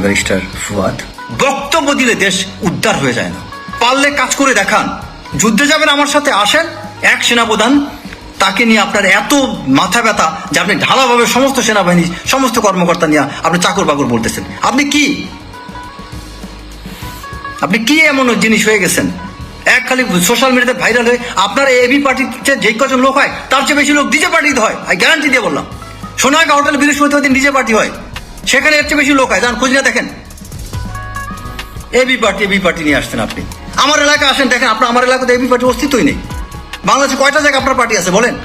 Barrister Fuad, বক্তব্য দিলে দেশ উদ্ধার হয়ে যায় না, পারলে কাজ করে দেখান। যুদ্ধে যাবেন আমার সাথে, আসেন। এক সেনাপ্রধান, তাকে নিয়ে আপনার এত মাথা ব্যথা যে আপনি ঢালাভাবে সমস্ত সেনাবাহিনী সমস্ত কর্মকর্তা নিয়ে আপনি চাকর বাকর বলতেছেন। আপনি কি এমন জিনিস হয়ে গেছেন? এক খালি সোশ্যাল মিডিয়াতে ভাইরাল হয়ে আপনার এবি পার্টিতে যে কজন লোক হয় তার চেয়ে বেশি লোক ডিজে পার্টিতে হয়। আমি গ্যারান্টি দিয়ে বললাম, সোনাগা হোটেল বৃহস্পতিবার দিন ডিজে পার্টি হয়, সেখানে এর চেয়ে বেশি লোক হয়। যান খোঁজ না দেখেন। এবি পার্টি নিয়ে আসছেন আপনি। আমার এলাকায় আসেন, দেখেন আপনার আমার এলাকাতে এবি পার্টির অস্তিত্বই নেই। বাংলাদেশে কয়টা জায়গায় আপনার পার্টি আছে বলেন?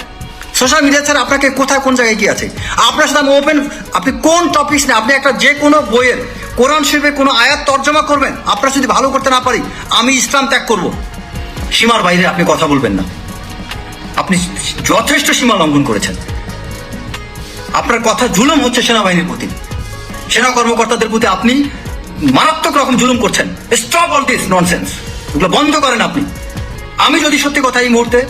সোশ্যাল মিডিয়া ছাড়া আপনাকে কোথায় কোন জায়গায় কি আছে? আপনার সাথে আমি ওপেন, আপনি কোন টপিক নিয়ে আপনি একটা যে কোনো বইয়ের কোরআন শরীফের কোনো আয়াত তর্জমা করবেন, আপনার যদি ভালো করতে না পারি আমি ইসলাম ত্যাগ করব। সীমার বাইরে আপনি কথা বলবেন না। আপনি যথেষ্ট সীমা লঙ্ঘন করেছেন। আপনার কথা জুলুম হচ্ছে সেনাবাহিনীর প্রতি, সেনা কর্মকর্তাদের প্রতি আপনি মারাত্মক রকম জুলুম করছেন। স্টপ অল দিস ননসেন্স, এগুলো বন্ধ করেন আপনি। আমি যদি সত্যি কথা এই মুহূর্তে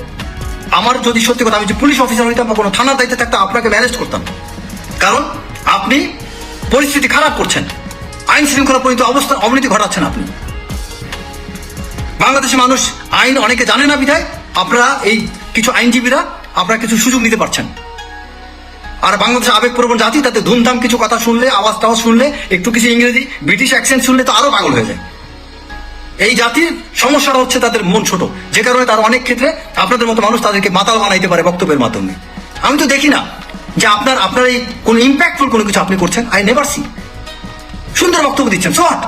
আমি যে পুলিশ অফিসার হইতাম বা কোনো থানার দায়িত্বে থাকতাম, আপনাকে ম্যানেজ করতাম। কারণ আপনি পরিস্থিতি খারাপ করছেন, আইন শৃঙ্খলা পরিণত অবস্থা অবনতি ঘটাচ্ছেন আপনি। বাংলাদেশের মানুষ আইন অনেকে জানে না বিধায় আপনারা এই কিছু আইনজীবীরা আপনারা কিছু সুযোগ নিতে পারছেন। আর বাংলাদেশের আবেগপ্রবণ জাতি, তাতে ধুমধাম কিছু কথা শুনলে, আওয়াজ টাওয়াজ শুনলে, একটু কিছু ইংরেজি ব্রিটিশ অ্যাকসেন্ট শুনলে তো আরো পাগল হয়ে যায়। এই জাতির সমস্যাটা হচ্ছে তাদের মন ছোট, যে কারণে তারা অনেক ক্ষেত্রে আপনাদের মতো মানুষ তাদেরকে মাতাল বানাইতে পারে বক্তব্যের মাধ্যমে। আমি তো দেখি না যে আপনার এই কোন ইম্প্যাক্টফুল কোনো কিছু আপনি করছেন। I never see. সুন্দর বক্তব্য দিচ্ছেন, সো হোয়াট?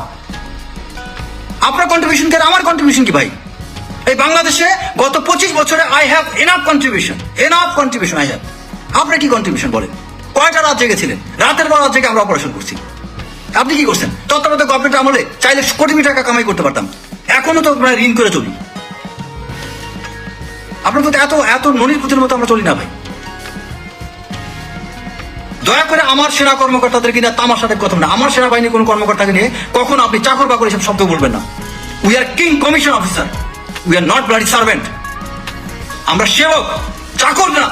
আপনার কন্ট্রিবিউশন কি আমার কন্ট্রিবিউশন কি ভাই? এই বাংলাদেশে গত 25 বছরে I have enough contribution I have. আপনার কি কন্ট্রিবিউশন বলেন? কয়টা রাত জেগেছিলেন? রাতের পর রাত জেগে আমরা অপারেশন করছি। আপনি কি করছেন? তত্ত্বাবধায়ক গভর্নমেন্ট আমলে চাইলে কোটি কোটি টাকা কামাই করতে পারতাম, এখনো তো আমরা ঋণ করে চলি। আপনার প্রতি এত ননির পুঁতির মতো আমরা চলি না ভাই। দয়া করে আমার সেনা কর্মকর্তাদেরকে নিয়ে তামাশাতে কথা না, আমার সেনাবাহিনীর কোন কর্মকর্তাকে নিয়ে কখনো আপনি চাকর বাকর এসব শব্দ বলবেন না। We are king commission officer, we are not bloody servant. আমরা সেবক, চাকর না।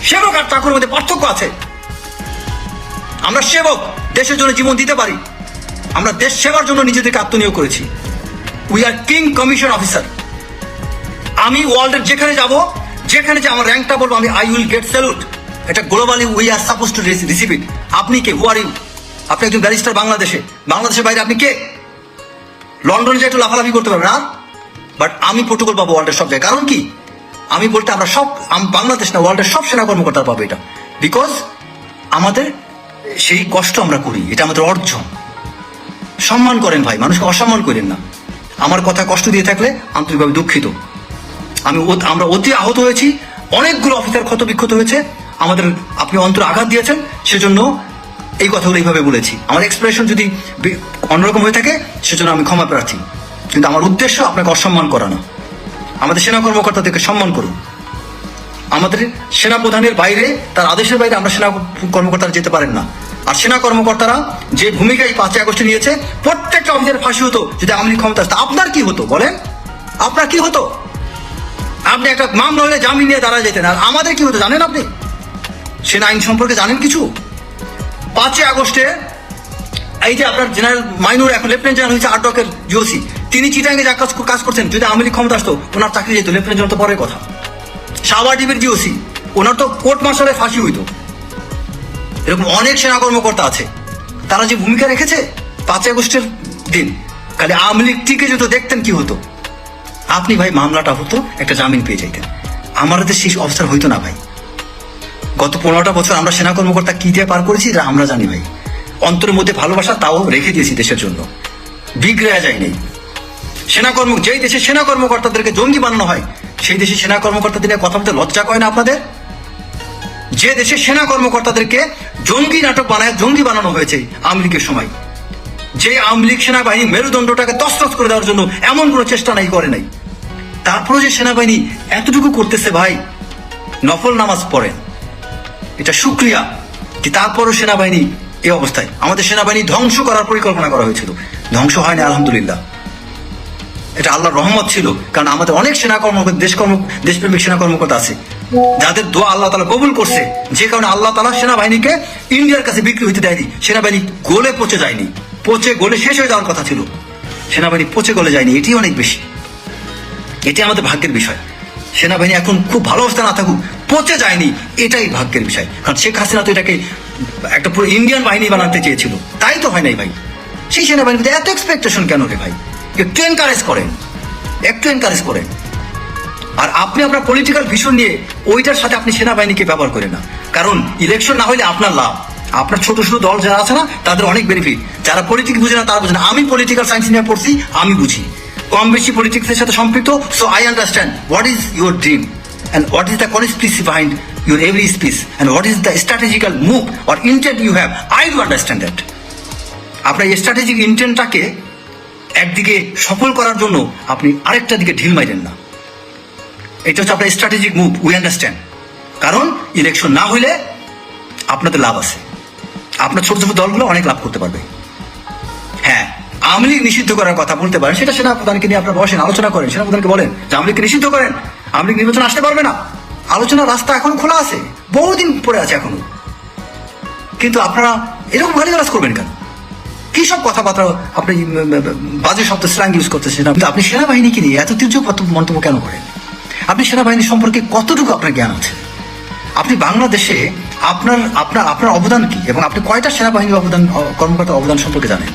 সেবক আর চাকরের মধ্যে পার্থক্য আছে। আমরা সেবক, দেশের জন্য জীবন দিতে পারি। আমরা দেশ সেবার জন্য নিজেদেরকে আত্মনিয়োগ করেছি। We are king commission officer. আমি ওয়ার্ল্ডের যেখানে যাব, যেখানে যে আমার র্যাঙ্কটা বলবো, আমি আই উইল গেট স্যালুট। এটা globally we are suppose to receive it. আপনি কে? হু আর ইউ? আপনি একজন ব্যারিস্টার বাংলাদেশের বাইরে আপনি কে? লন্ডনে যে একটু লাফালাফি করতে পারবেন না, বাট আমি প্রোটোকল পাবো ওয়ার্ল্ডের সব জায়গায়। কারণ কি? আমি বলতে আমরা সব, বাংলাদেশ না ওয়ার্ল্ডের সব সেনা কর্মকর্তা পাবো এটা, বিকজ আমাদের সেই কষ্ট আমরা করি, এটা আমাদের অর্জন। সম্মান করেন ভাই, মানুষকে অসম্মান করেন না। আমার কথা কষ্ট দিয়ে থাকলে আন্তরিকভাবে দুঃখিত। আমরা অতি আহত হয়েছি, অনেকগুলো অফিসার ক্ষত বিক্ষত হয়েছে, আমাদের আপনি অন্তর আঘাত দিয়েছেন, সেজন্য এই কথাগুলো এইভাবে বলেছি। আমার এক্সপ্রেশন যদি অন্যরকম হয়ে থাকে সেজন্য আমি ক্ষমা প্রার্থী, কিন্তু আমার উদ্দেশ্য আপনাকে অসম্মান করা না। আমাদের সেনা কর্মকর্তাদেরকে সম্মান করুন। আমাদের সেনা প্রধানের বাইরে, তার আদেশের বাইরে আমরা সেনা কর্মকর্তারা যেতে পারেন না। আর সেনা কর্মকর্তারা যে ভূমিকা এই 5ই আগস্টে নিয়েছে, প্রত্যেকটা অফিসারের ফাঁসি হতো যদি আওয়ামী লীগ ক্ষমতা আসতো। আপনার কি হতো বলেন? আপনার কি হতো? আপনি একটা মামলা হলে জামিন নিয়ে দাঁড়া যেতেন। আর আমাদের কি হতো জানেন? আপনি সেনা আইন সম্পর্কে জানেন কিছু? 5ই আগস্টে এই যে আপনার জেনারেল মাইনুর এখন লেফটেন্যান্ট জেনারেল হয়েছে, আটকের জিওসি, তিনি চিটাঙ্গে যা কাজ করছেন, যদি আওয়ামী লীগ ক্ষমতা আসতো ওনার চাকরি যেত। লেফটেন্যান্ট জেনারেল তো পরের কথা। সাবাডিবের জিওসি, ওনার তো কোর্ট মার্শালে ফাঁসি হইতো। এরকম অনেক সেনা কর্মকর্তা আছে, তারা যে ভূমিকা রেখেছে 5ই আগস্টের দিন, খালি আওয়ামী লীগ টিকে যেত, দেখতেন কি হতো। আপনি ভাই মামলাটা হতো, একটা জামিন পেয়ে যাইতেন। আমাদের সেই অবস্থা হইতো না ভাই। গত 15টা বছর আমরা সেনা কর্মকর্তা কি দিয়ে পার করেছি এটা আমরা জানি ভাই। অন্তরের মধ্যে ভালোবাসা তাও রেখে দিয়েছি দেশের জন্য, বিগড়ে যায়নি। যেই দেশে সেনা কর্মকর্তাদেরকে জঙ্গি বানানো হয়, সেই দেশে সেনা কর্মকর্তাদের নিয়ে কথা বলতে লজ্জা করে না আপনাদের? যে দেশে সেনা কর্মকর্তাদেরকে জঙ্গি নাটক বানায়, জঙ্গি বানানো হয়েছে আওয়ামী লীগের সময়, যে আওয়ামী লীগ সেনাবাহিনী মেরুদণ্ডটাকে তছনছ করে দেওয়ার জন্য এমন কোনো চেষ্টা করে নাই, তারপরে যে সেনাবাহিনী এতটুকু করতেছে ভাই, নফল নামাজ পড়েন, এটা শুকরিয়া। যে তারপরও সেনাবাহিনী এই অবস্থায়। আমাদের সেনাবাহিনী ধ্বংস করার পরিকল্পনা করা হয়েছিল, ধ্বংস হয়নি আলহামদুলিল্লাহ। এটা আল্লাহর রহমত ছিল, কারণ আমাদের অনেক সেনা কর্মকর্তা, দেশপ্রেমিক সেনা কর্মকর্তা আছে যাদের দোয়া আল্লাহ তাআলা কবুল করছে, যে কারণে আল্লাহ তাআলা সেনাবাহিনীকে ইন্ডিয়ার কাছে বিক্রি হইতে দেয়নি। সেনাবাহিনী গোলে পচে যায়নি, পচে গলে শেষ হয়ে যাওয়ার কথা ছিল, সেনাবাহিনী পচে গলে যায়নি। এটি অনেক বেশি, এটি আমাদের ভাগ্যের বিষয়। সেনাবাহিনী এখন খুব ভালো অবস্থা না থাকুক, পচে যায়নি, এটাই ভাগ্যের বিষয়। কারণ শেখ হাসিনা তো এটাকে একটা পুরো ইন্ডিয়ান বাহিনী বানাতে চেয়েছিল, তাই তো হয় নাই ভাই। সেই সেনাবাহিনীতে এত এক্সপেকটেশন কেন রে ভাই? একটু এনকারেজ করেন, একটু এনকারেজ করেন। আর আপনি আপনার পলিটিক্যাল ভিশন নিয়ে ওইটার সাথে আপনি সেনাবাহিনীকে ব্যবহার করেন না। কারণ ইলেকশন না হলে আপনার লাভ, আপনার ছোট ছোট দল যারা আছে না তাদের অনেক বেনিফিট। যারা পলিটিক্স বুঝে না তারা বুঝে না। আমি পলিটিক্যাল সায়েন্স নিয়ে পড়ছি, আমি বুঝি, কম বেশি পলিটিক্সের সাথে সম্পৃক্ত। So I understand what is your dream and what is the conspiracy behind your every speech and what is the strategical move or intent you have. I do understand that. আপনার strategic ইন্টেন্টটাকে একদিকে সফল করার জন্য আপনি আরেকটা দিকে ঢিল মাইরেন না। এটা হচ্ছে আপনার স্ট্র্যাটেজিক মুভ, উই আন্ডারস্ট্যান্ড। কারণ ইলেকশন না হইলে আপনাদের লাভ আছে, আপনার ছোট ছোট দলগুলো অনেক লাভ করতে পারবে। হ্যাঁ, আওয়ামী লীগ নিষিদ্ধ করার কথা বলতে পারেন, সেটা সেনাপ্রধানকে নিয়ে আপনারা বসেন, আলোচনা করেন, সেনাপ্রধানকে বলেন যে আওয়ামী লীগকে নিষিদ্ধ করেন, আওয়ামী লীগ নির্বাচন আসতে পারবে না। আলোচনার রাস্তা এখন খোলা আছে, বহুদিন পরে আছে এখনো। কিন্তু আপনারা এরকম গালিগালাজ করবেন কেন? কি সব কথাবার্তা আপনি বাজে শব্দ স্ল্যাং ইউজ করতেছেন। কিন্তু আপনি সেনাবাহিনীকে নিয়ে এত তীর্যক মন্তব্য কেন করেন? আপনি সেনাবাহিনী সম্পর্কে কতটুকু আপনার জ্ঞান আছে? আপনি বাংলাদেশে আপনার আপনার আপনার অবদান কি এবং আপনি কয়টা সেনাবাহিনীর অবদান, কর্মকর্তার অবদান সম্পর্কে জানেন?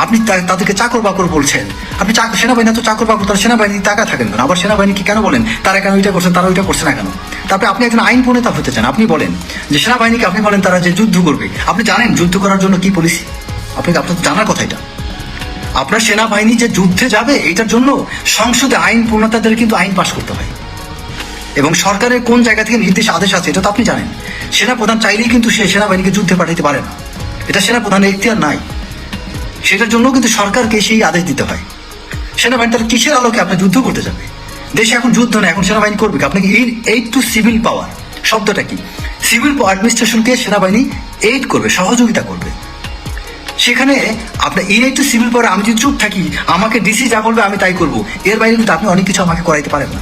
আপনি তাদেরকে চাকর বাকর বলছেন। আপনি সেনাবাহিনী তো চাকর বাকর, তারা সেনাবাহিনী টাকা থাকেন কেন? আবার সেনাবাহিনীকে কেন বলেন তারা কেন ওইটা করছেন, তারা ওইটা করছে না কেন? তারপরে আপনি একজন আইন প্রণেতা হতে চান, আপনি বলেন যে সেনাবাহিনীকে আপনি বলেন তারা যে যুদ্ধ করবে। আপনি জানেন যুদ্ধ করার জন্য কি পলিসি? আপনার জানার কথা এটা। আপনার সেনাবাহিনী যে যুদ্ধে যাবে এটার জন্য সংসদে আইন প্রণেতাদের কিন্তু আইন পাশ করতে হয় এবং সরকারের কোন জায়গা থেকে নির্দেশ আদেশ আছে এটা তো আপনি জানেন। সেনাপ্রধান চাইলেই কিন্তু সে সেনাবাহিনীকে যুদ্ধে পাঠাতে পারে না, এটা সেনাপ্রধানের এখতিয়ার নাই। সেটার জন্য কিন্তু সরকারকে সেই আদেশ দিতে হয়। সেনাবাহিনী তার কিসের আলোকে আপনার যুদ্ধ করতে যাবে? দেশে এখন যুদ্ধ না, এখন সেনাবাহিনী করবে। আপনাকে এইড টু সিভিল পাওয়ার শব্দটা কি? সিভিল অ্যাডমিনিস্ট্রেশনকে সেনাবাহিনী এইড করবে, সহযোগিতা করবে। সেখানে আপনার এইড টু সিভিল পাওয়ার আমি যদি চুপ থাকি, আমাকে ডিসি যা বলবে আমি তাই করবো, এর বাইরে কিন্তু আপনি অনেক কিছু আমাকে করাইতে পারেন না।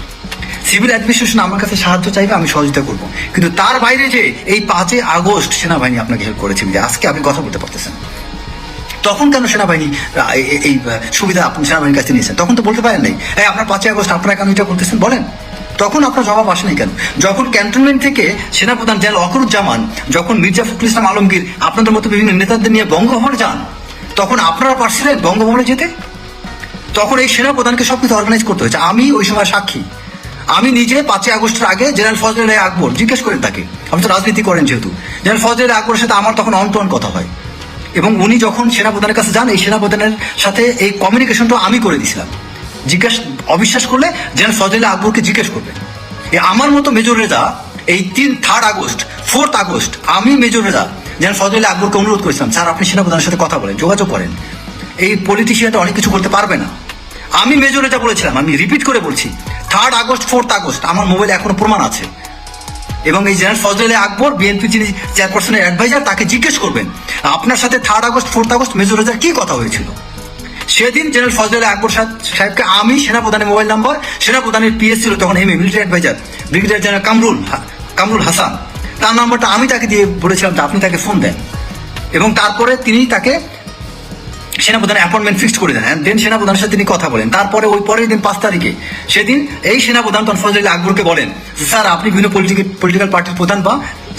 সিভিল অ্যাডমিনিস্ট্রেশন আমার কাছে সাহায্য চাইবে, আমি সহযোগিতা করবো। কিন্তু তার বাইরে যে এই 5 আগস্ট সেনাবাহিনী আপনাকে হেল্প করেছে, আজকে আপনি কথা বলতে পারতেছেন, তখন কেন সেনাবাহিনী এই সুবিধা আপনি সেনাবাহিনীর কাছে নিয়েছেন? তখন তো বলতে পারেন নাই হ্যাঁ আপনার 5 আগস্ট আপনারা কেন এটা করতেছেন, বলেন। তখন আপনার জবাব আসে নাই কেন? যখন ক্যান্টনমেন্ট থেকে সেনাপ্রধান জেনারেল ওয়াকারুজ্জামান, যখন মির্জা ফখরুল ইসলাম আলমগীর আপনাদের মতো বিভিন্ন নেতাদের নিয়ে বঙ্গভবনে যান, তখন আপনারা পারছিলেন বঙ্গভবনে যেতে? তখন এই সেনাপ্রধানকে সবকিছু অর্গানাইজ করতে হয়েছে। আমি ওই সময় সাক্ষী, আমি নিজে 5 আগস্টের আগে জেনারেল ফজলে আকবর, জিজ্ঞেস করেন তাকে, আপনি তো রাজনীতি করেন যেহেতু, জেনারেল ফজলে আকবরের সাথে আমার তখন অন টু অন কথা হয় এবং উনি যখন সেনাপ্রধানের কাছে যান, এই সেনাপ্রধানের সাথে এই কমিউনিকেশনটা আমি করে দিয়েছিলাম। অবিশ্বাস করলে জেনারেল ফজলে আকবরকে জিজ্ঞেস করবেন। আমার মতো মেজর রেজা এই 3 আগস্ট 4 আগস্ট আমি মেজর রেজা জেনারেল ফজলে আকবরকে অনুরোধ করেছিলাম, স্যার আপনি সেনাপ্রধানের সাথে কথা বলেন, যোগাযোগ করেন, এই পলিটিশিয়ানটা অনেক কিছু করতে পারবে না। আমি মেজর রেজা বলেছিলাম, আমি রিপিট করে বলছি, 3 আগস্ট 4 আগস্ট আমার মোবাইলে এখনো প্রমাণ আছে। এবং এই জেনারেল ফজলে আকবর বিএনপি যিনি চেয়ারপারসনের অ্যাডভাইজার, তাকে জিজ্ঞেস করবেন আপনার সাথে 3 আগস্ট 4 আগস্ট মেজর রেজার কি কথা হয়েছিল। সেদিন জেনারেল ফজলে আকবর সাহেবকে আমি সেনাপ্রধানের মোবাইল নাম্বার, সেনাপ্রধানের পিএস ছিল তখন military adviser brigadier general Kamrul Hasan, তার নাম্বারটা আমি তাকে দিয়ে বলেছিলাম যে আপনি তাকে ফোন দেন, এবং তারপরে তিনি তাকে সেনাপ্রধানের অ্যাপয়েন্টমেন্ট ফিক্সড করে দেন। দেন সেনাপ্রধানের সাথে তিনি কথা বলেন। তারপরে ওই পরের দিন 5 তারিখে সেদিন এই সেনাপ্রধান তখন ফজলে আকবরকে বলেন স্যার আপনি বিভিন্ন পলিটিক্যাল পার্টির প্রধান বা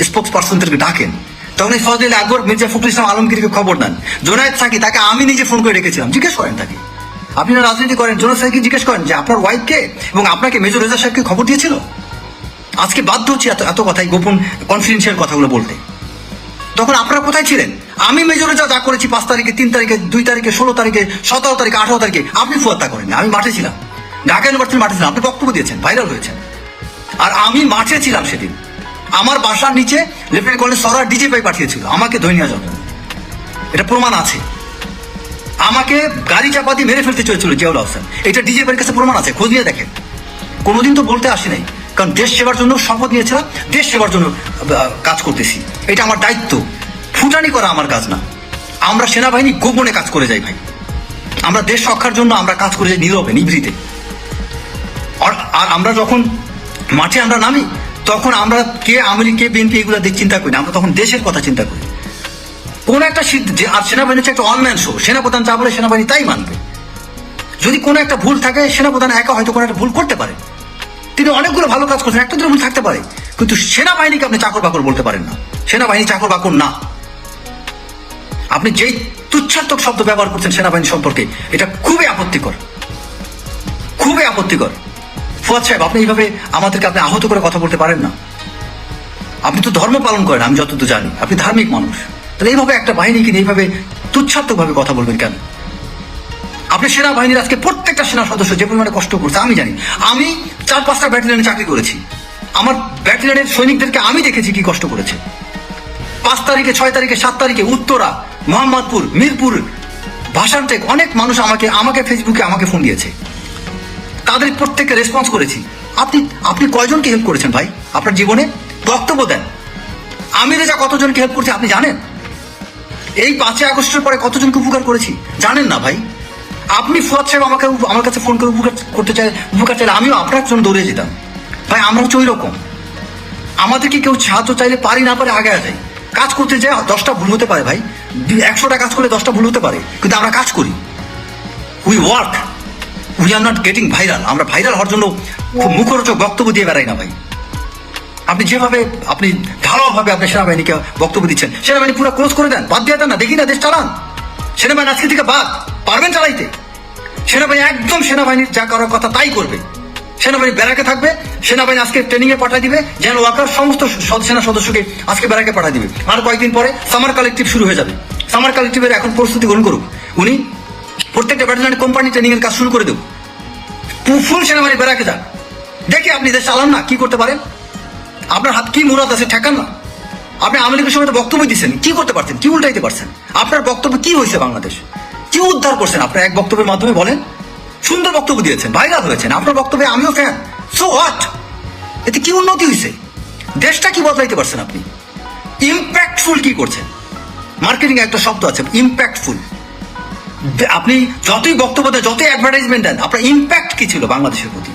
স্পোক্স পার্সনদেরকে ডাকেন। তখন এই ফজলে আকবর মির্জা ফখরুল ইসলাম আলমগীরকে খবর দেন। জোনায়েদ সাকি, তাকে আমি নিজে ফোন করে রেখেছিলাম, জিজ্ঞেস করেন তাকে, আপনি না রাজনীতি করেন, জোনায়েদ সাকি জিজ্ঞেস করেন যে আপনার ওয়াইফকে এবং আপনাকে মেজর রেজা সাহেবকে খবর দিয়েছিল। আজকে বাধ্য হচ্ছি এত কথাই গোপন কনফিডেন্সিয়াল কথাগুলো বলতে। তখন আপনারা কোথায় ছিলেন? আমি মেজর রেজা যা করেছি 5 তারিখে, 3 তারিখে, 2 তারিখে, 16 তারিখে, 17 তারিখে, 18 তারিখে, আপনি ফুয়াত্তা করেন। আমি মাঠে ছিলাম, ঢাকা ইউনিভার্সিটির মাঠে ছিলাম, আপনি বক্তব্য দিয়েছেন, ভাইরাল হয়েছেন। আর আমি মাঠে ছিলাম সেদিন, আমার বাসার নিচে লেফটেন্যান্ট কর্নেল সরার ডিজিপাই পাঠিয়েছিল আমাকে ধরে নিয়ে যাওয়ার জন্য, এটা প্রমাণ আছে। আমাকে গাড়ি চাপা দিয়ে মেরে ফেলতে চেয়েছিল জিয়াউল হাসান, এটা ডিজিপাইয়ের কাছে প্রমাণ আছে, খোঁজ নিয়ে দেখেন। কোনোদিন তো বলতে আসি নাই, কারণ দেশ সেবার জন্য শপথ নিয়েছিলাম, দেশ সেবার জন্য কাজ করতেছি, এটা আমার দায়িত্ব। ফুটানি করা আমার কাজ না। আমরা সেনাবাহিনী গোপনে কাজ করে যাই ভাই, আমরা দেশ রক্ষার জন্য আমরা কাজ করে যাই নীরবে, নিভৃতে। আর আমরা যখন মাঠে আমরা নামি, তখন আমরা কে আওয়ামী লীগ কে বিএনপি এগুলো চিন্তা করি না, আমরা তখন দেশের কথা চিন্তা করি। কোন একটা আর সেনাবাহিনী হচ্ছে একটা অনলাইন শো, সেনাপ্রধান যা বলে সেনাবাহিনী তাই মানবে। যদি কোনো একটা ভুল থাকে, সেনাপ্রধান একা হয়তো কোনো একটা ভুল করতে পারে, তিনি অনেকগুলো ভালো কাজ করছেন, একটা দুটো ভুল থাকতে পারে, কিন্তু সেনাবাহিনীকে আপনি চাকর বাকর বলতে পারেন না। সেনাবাহিনী চাকর বাকর না। আপনি যেই তুচ্ছাত্মক শব্দ ব্যবহার করছেন সেনাবাহিনী সম্পর্কে, এটা খুবই আপত্তিকর, খুবই আপত্তিকর। ফুয়াদ সাহেব, আপনি এইভাবে আমাদেরকে আপনি আহত করে কথা বলতে পারেন না। আপনি তো ধর্ম পালন করেন, আমি যতদূর জানি আপনি ধার্মিক মানুষ, তাহলে এইভাবে একটা বাহিনীকে নিয়ে এইভাবে তুচ্ছাত্মক ভাবে কথা বলবেন কেন? আপনি সেনাবাহিনীর আজকে প্রত্যেকটা সেনা সদস্য যে পরিমাণে কষ্ট করছে আমি জানি। আমি 4-5টা ব্যাটালিয়নে চাকরি করেছি, আমার ব্যাটালিয়নের সৈনিকদেরকে আমি দেখেছি কি কষ্ট করেছে। 5 তারিখে, 6 তারিখে, 7 তারিখে উত্তরা, মোহাম্মদপুর, মিরপুর, ভাষানটেক অনেক মানুষ আমাকে ফেসবুকে আমাকে ফোন দিয়েছে, তাদের প্রত্যেককে রেসপন্স করেছি। আপনি কয়জনকে হেল্প করেছেন ভাই আপনার জীবনে? বক্তব্য দেন। আমি যা কতজনকে হেল্প করছি আপনি জানেন? এই 5ই আগস্টের পরে কতজনকে উপকার করেছি জানেন না ভাই? আপনি ফুয়াদ সাহেব আমার কাছে ফোন করে উপকার চাইলে আমিও আপনার জন্য দৌড়ে যেতাম। ভাই আমরা হচ্ছে ওই রকম, আমাদেরকে কেউ সাহায্য চাইলে পারি না পারে আগে যাই, কাজ করতে যাই 10টা ভুল হতে পারে ভাই, 100টা কাজ করে 10টা ভুল হতে পারে, কিন্তু আমরা কাজ করি, we work, we are not getting viral. আমরা ভাইরাল হওয়ার জন্য খুব মুখরোচক বক্তব্য দিয়ে বেড়াই না ভাই। আপনি যেভাবে আপনি ঢালাওভাবে আপনি সেনাবাহিনীকে বক্তব্য দিচ্ছেন, সেনাবাহিনী পুরো ক্লোজ করে দেন, বাদ দিয়ে দেন না, দেখি না দেশ চালান। সেনাবাহিনী আজকে থেকে বাদ, পারবেন চালাইতে? সেনাবাহিনী একদম সেনাবাহিনীর যা করার কথা তাই করবে। সেনাবাহিনী ব্যারাকে থাকবে, সেনাবাহিনী আজকে ট্রেনিং এ পাঠিয়ে দিবে, যেন ওয়াকার সমস্ত সেনা সদস্যকে আজকে ব্যারাকে পাঠিয়ে দিবে। আর কয়েকদিন পরে সামার কালেকটিভ শুরু হয়ে যাবে। সামার কালেকটিভের এখন প্রস্তুতি গ্রহণ করুক, উনি প্রত্যেকটা ব্যাটালিয়নের কোম্পানি ট্রেনিং এর কাজ শুরু করে দেব। ফুল সেনাবাহিনী ব্যারাকে যান, দেখে আপনি দেশ চালান না, কি করতে পারেন? আপনার হাত কি মুরাদ আছে ঠেকান না। আপনি আওয়ামী লীগের সময় বক্তব্য দিচ্ছেন, কি করতে পারছেন? কি উল্টাইতে পারছেন? আপনার বক্তব্য কি হয়েছে? বাংলাদেশ কি উদ্ধার করছেন আপনার এক বক্তব্যের মাধ্যমে? বলেন। সুন্দর বক্তব্য দিয়েছেন, ভাইরাল হয়েছেন, আপনার বক্তব্যে আমিও ফ্যান। So what? এতে কি উন্নতি হয়েছে? দেশটা কি বদলাইতে পারছেন আপনি? ইম্প্যাক্টফুল কি করছেন? মার্কেটিং একটা শব্দ আছে, ইম্প্যাক্টফুল। আপনি যতই বক্তব্য দেন, যতই অ্যাডভার্টাইজমেন্ট দেন, আপনার ইম্প্যাক্ট কি ছিল বাংলাদেশের প্রতি?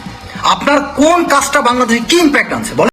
আপনার কোন কাজটা বাংলাদেশে কি ইম্প্যাক্ট আনছে বলেন?